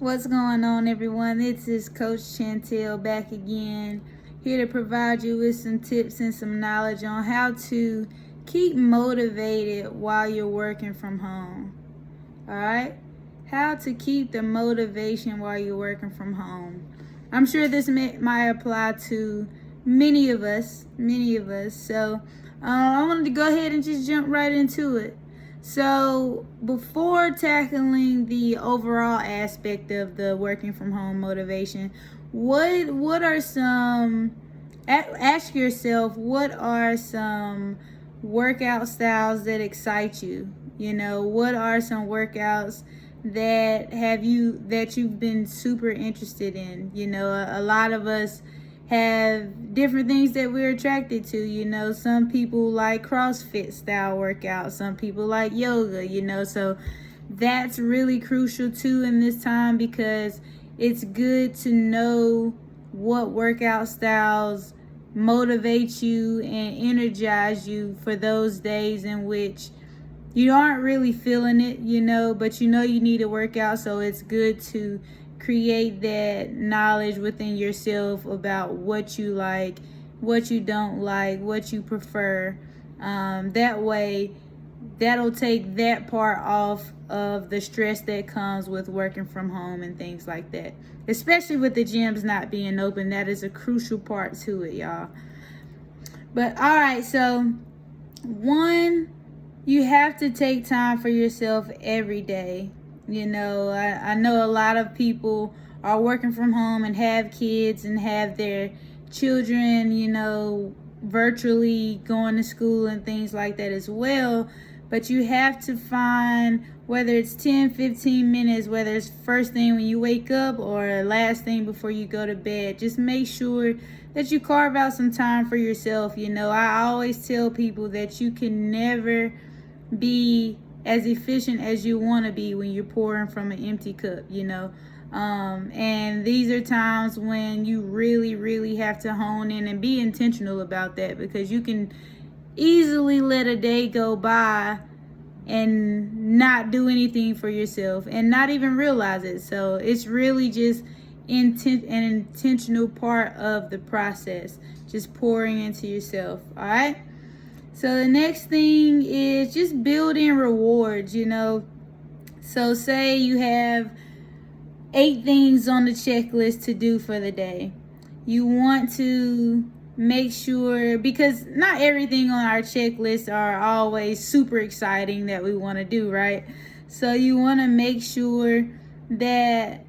What's going on, everyone? This is Coach Chantel back again, here to provide you with some tips and some knowledge on how to keep motivated while you're working from home. All right? How to keep the motivation while you're working from home. I'm sure this might apply to many of us. So I wanted to go ahead and just jump right into it. So before tackling the overall aspect of the working from home motivation, what are some, ask yourself, what are some workout styles that excite you? What are some workouts that you've been super interested in? A lot of us have different things that we're attracted to. Some people like CrossFit style workouts, some people like yoga, so that's really crucial too in this time, because it's good to know what workout styles motivate you and energize you for those days in which you aren't really feeling it, but you need to work out. So it's good to create that knowledge within yourself about what you like, what you don't like, what you prefer. That way, that'll take that part off of the stress that comes with working from home and things like that. Especially with the gyms not being open, that is a crucial part to it, y'all. But all right, so one, you have to take time for yourself every day. I know a lot of people are working from home and have kids and have their children, virtually going to school and things like that as well. But you have to find, whether it's 10, 15 minutes, whether it's first thing when you wake up or last thing before you go to bed, just make sure that you carve out some time for yourself. I always tell people that you can never be as efficient as you want to be when you're pouring from an empty cup, and these are times when you really have to hone in and be intentional about that, because you can easily let a day go by and not do anything for yourself and not even realize it. So it's really just an intentional part of the process, just pouring into yourself. All right. So the next thing is just building rewards. So say you have 8 things on the checklist to do for the day. You want to make sure, because not everything on our checklist are always super exciting that we want to do, right? So you want to make sure that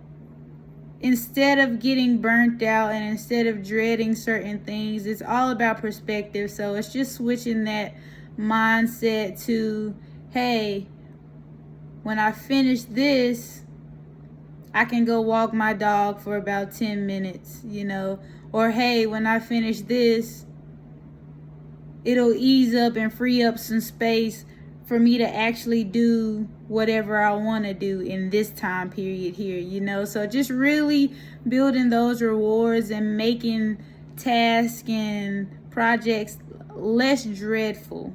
instead of getting burnt out and instead of dreading certain things, it's all about perspective. So it's just switching that mindset to, hey, when I finish this, I can go walk my dog for about 10 minutes, or hey, when I finish this, it'll ease up and free up some space for me to actually do whatever I want to do in this time period here, so just really building those rewards and making tasks and projects less dreadful,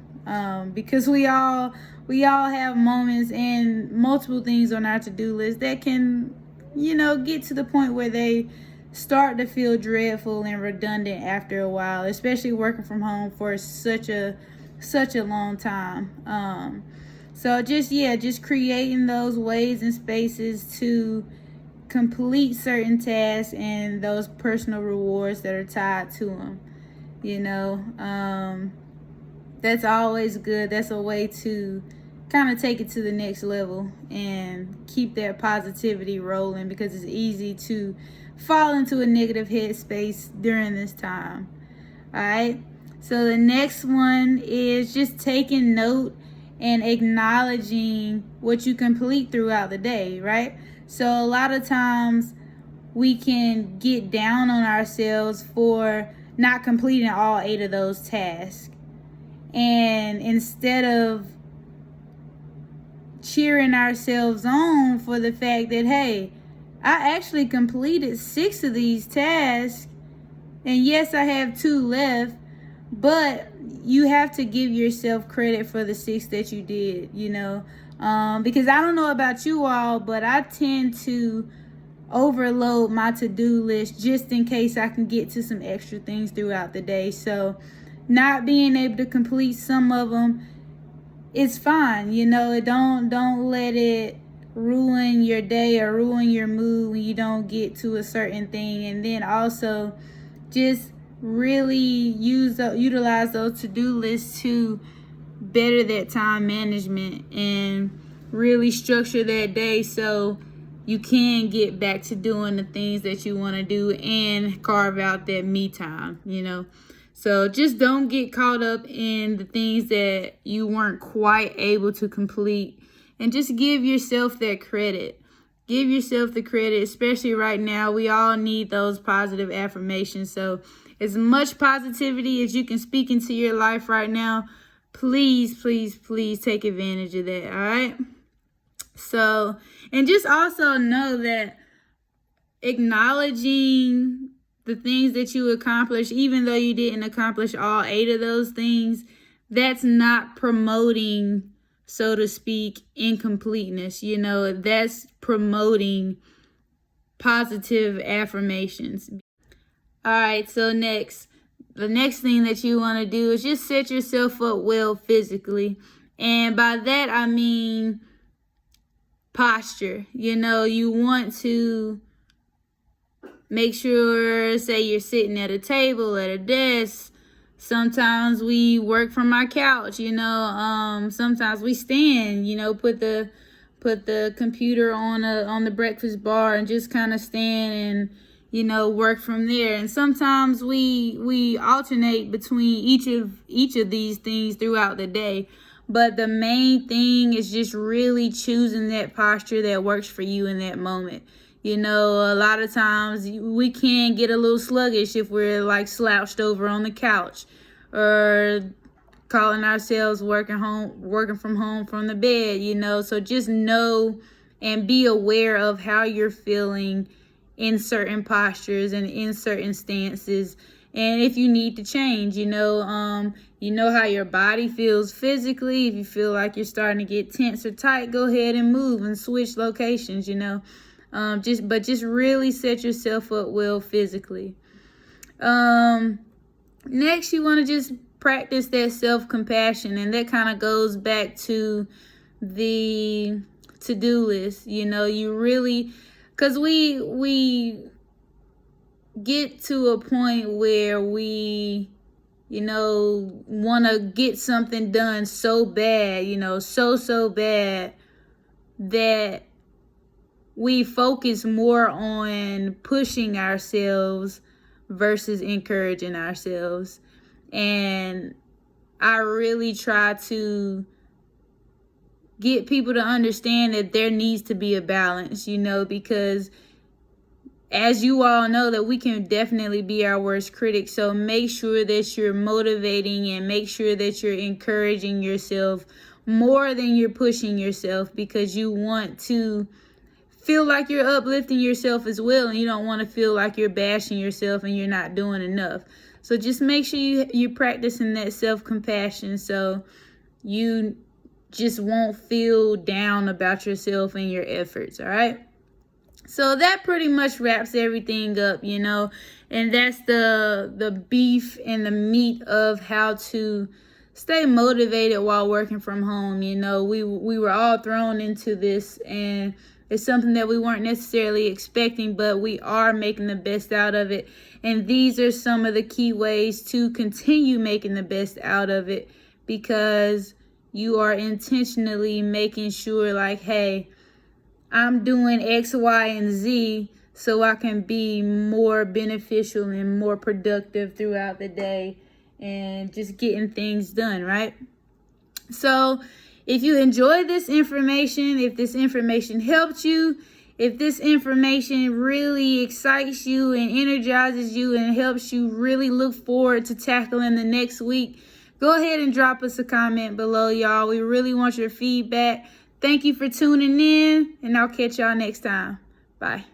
because we all have moments and multiple things on our to-do list that can get to the point where they start to feel dreadful and redundant after a while, especially working from home for such a long time. So just creating those ways and spaces to complete certain tasks and those personal rewards that are tied to them. That's always good. That's a way to kind of take it to the next level and keep that positivity rolling, because it's easy to fall into a negative headspace during this time. All right. So the next one is just taking note and acknowledging what you complete throughout the day, right? So a lot of times we can get down on ourselves for not completing all 8 of those tasks. And instead of cheering ourselves on for the fact that, hey, I actually completed 6 of these tasks, and yes, I have 2 left, but you have to give yourself credit for the 6 that you did, because I don't know about you all, but I tend to overload my to-do list just in case I can get to some extra things throughout the day. So not being able to complete some of them is fine. Don't let it ruin your day or ruin your mood when you don't get to a certain thing. And then also just really utilize those to-do lists to better that time management and really structure that day so you can get back to doing the things that you want to do and carve out that me time. So just don't get caught up in the things that you weren't quite able to complete, and just give yourself that credit. Give yourself the credit, especially right now. We all need those positive affirmations. So as much positivity as you can speak into your life right now, please, please, please take advantage of that, all right? So, and just also know that acknowledging the things that you accomplished, even though you didn't accomplish all 8 of those things, that's not promoting, so to speak, incompleteness. That's promoting positive affirmations. All right, so the next thing that you want to do is just set yourself up well physically. And by that, I mean posture. You want to make sure, say you're sitting at a table, at a desk. Sometimes we work from our couch, sometimes we stand, put the computer on the breakfast bar and just kind of stand and work from there. And sometimes we alternate between each of these things throughout the day. But the main thing is just really choosing that posture that works for you in that moment. A lot of times we can get a little sluggish if we're like slouched over on the couch or calling ourselves working from home from the bed, So just know and be aware of how you're feeling in certain postures and in certain stances. And if you need to change, you know how your body feels physically. If you feel like you're starting to get tense or tight, go ahead and move and switch locations, just really set yourself up well physically. Next, you want to just practice that self-compassion, and that kind of goes back to the to-do list. You really, because we get to a point where we want to get something done so bad, so bad that we focus more on pushing ourselves versus encouraging ourselves. And I really try to get people to understand that there needs to be a balance, because as you all know, that we can definitely be our worst critic. So make sure that you're motivating and make sure that you're encouraging yourself more than you're pushing yourself, because you want to feel like you're uplifting yourself as well, and you don't want to feel like you're bashing yourself and you're not doing enough. So just make sure you're practicing that self-compassion so you just won't feel down about yourself and your efforts, all right? So that pretty much wraps everything up, and that's the beef and the meat of how to stay motivated while working from home. We were all thrown into this, and it's something that we weren't necessarily expecting, but we are making the best out of it. And these are some of the key ways to continue making the best out of it, because you are intentionally making sure like, hey, I'm doing X, Y, and Z so I can be more beneficial and more productive throughout the day and just getting things done, right? So if you enjoyed this information, if this information helped you, if this information really excites you and energizes you and helps you really look forward to tackling the next week, go ahead and drop us a comment below, y'all. We really want your feedback. Thank you for tuning in, and I'll catch y'all next time. Bye.